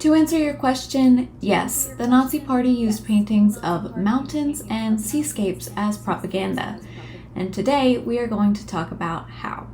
To answer your question, yes, the Nazi Party used paintings of mountains and seascapes as propaganda, and today we are going to talk about how.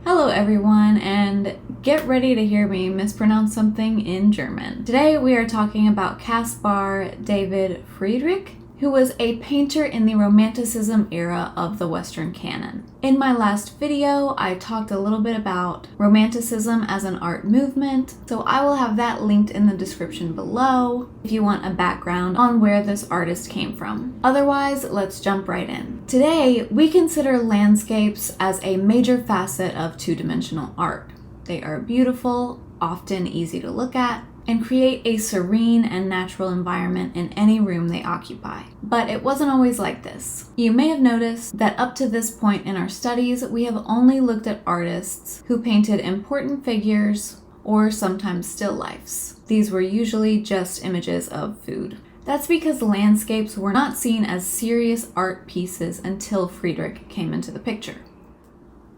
Hello everyone, and get ready to hear me mispronounce something in German. Today we are talking about Caspar David Friedrich, who was a painter in the Romanticism era of the Western canon. In my last video, I talked a little bit about Romanticism as an art movement, so I will have that linked in the description below if you want a background on where this artist came from. Otherwise, let's jump right in. Today, we consider landscapes as a major facet of two-dimensional art. They are beautiful, often easy to look at, and create a serene and natural environment in any room they occupy. But it wasn't always like this. You may have noticed that up to this point in our studies, we have only looked at artists who painted important figures or sometimes still lifes. These were usually just images of food. That's because landscapes were not seen as serious art pieces until Friedrich came into the picture.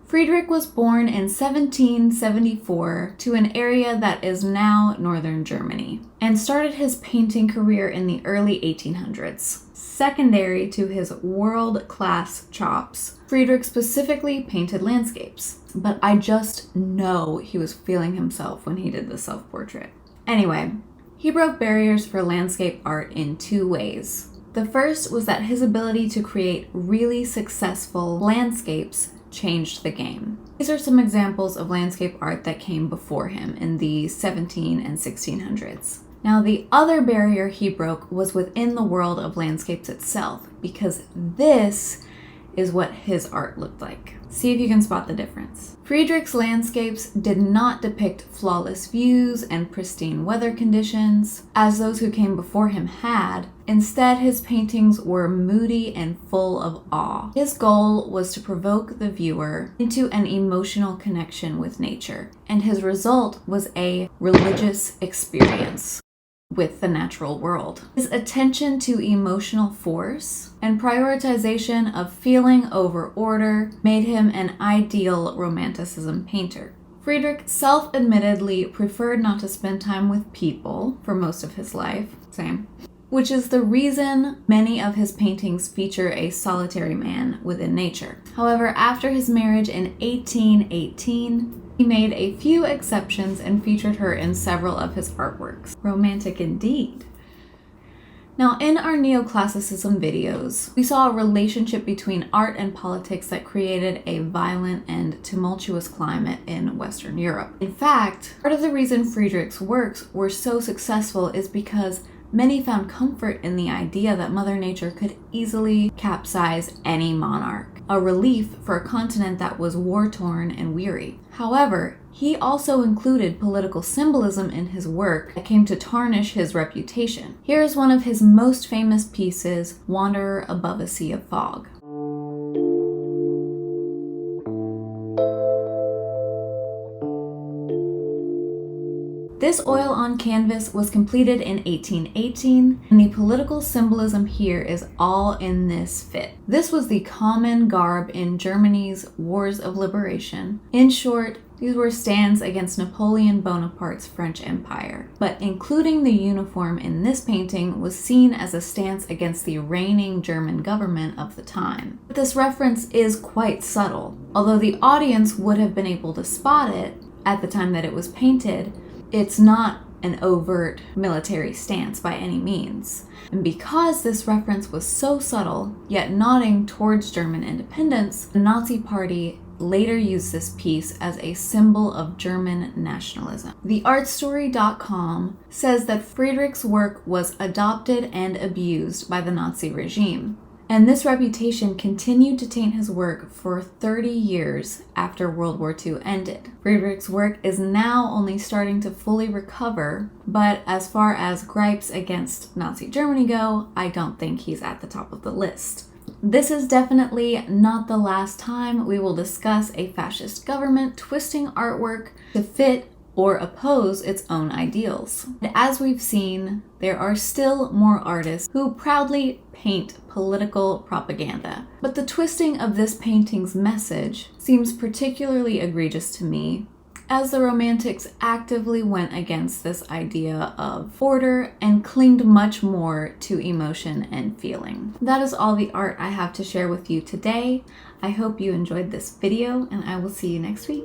Friedrich was born in 1774 to an area that is now northern Germany, and started his painting career in the early 1800s. Secondary to his world-class chops, Friedrich specifically painted landscapes, but I just know he was feeling himself when he did the self-portrait. Anyway, he broke barriers for landscape art in two ways. The first was that his ability to create really successful landscapes changed the game. These are some examples of landscape art that came before him in the 17 and 1600s. Now, the other barrier he broke was within the world of landscapes itself, because this is what his art looked like. See if you can spot the difference. Friedrich's landscapes did not depict flawless views and pristine weather conditions, as those who came before him had. Instead, his paintings were moody and full of awe. His goal was to provoke the viewer into an emotional connection with nature, and his result was a religious experience with the natural world. His attention to emotional force and prioritization of feeling over order made him an ideal Romanticism painter. Friedrich self-admittedly preferred not to spend time with people for most of his life, which is the reason many of his paintings feature a solitary man within nature. However, after his marriage in 1818, he made a few exceptions and featured her in several of his artworks. Romantic indeed. Now, in our neoclassicism videos, we saw a relationship between art and politics that created a violent and tumultuous climate in Western Europe. In fact, part of the reason Friedrich's works were so successful is because many found comfort in the idea that Mother Nature could easily capsize any monarch, a relief for a continent that was war-torn and weary. However, he also included political symbolism in his work that came to tarnish his reputation. Here is one of his most famous pieces, Wanderer Above a Sea of Fog. This oil on canvas was completed in 1818, and the political symbolism here is all in this fit. This was the common garb in Germany's wars of liberation. In short, these were stands against Napoleon Bonaparte's French Empire. But including the uniform in this painting was seen as a stance against the reigning German government of the time. But this reference is quite subtle. Although the audience would have been able to spot it at the time that it was painted, it's not an overt military stance by any means. And because this reference was so subtle, yet nodding towards German independence, the Nazi Party later used this piece as a symbol of German nationalism. TheArtStory.com says that Friedrich's work was adopted and abused by the Nazi regime. And this reputation continued to taint his work for 30 years after World War II ended. Friedrich's work is now only starting to fully recover, but as far as gripes against Nazi Germany go, I don't think he's at the top of the list. This is definitely not the last time we will discuss a fascist government twisting artwork to fit or oppose its own ideals. And as we've seen, there are still more artists who proudly paint political propaganda. But the twisting of this painting's message seems particularly egregious to me as the Romantics actively went against this idea of order and clinged much more to emotion and feeling. That is all the art I have to share with you today. I hope you enjoyed this video, and I will see you next week.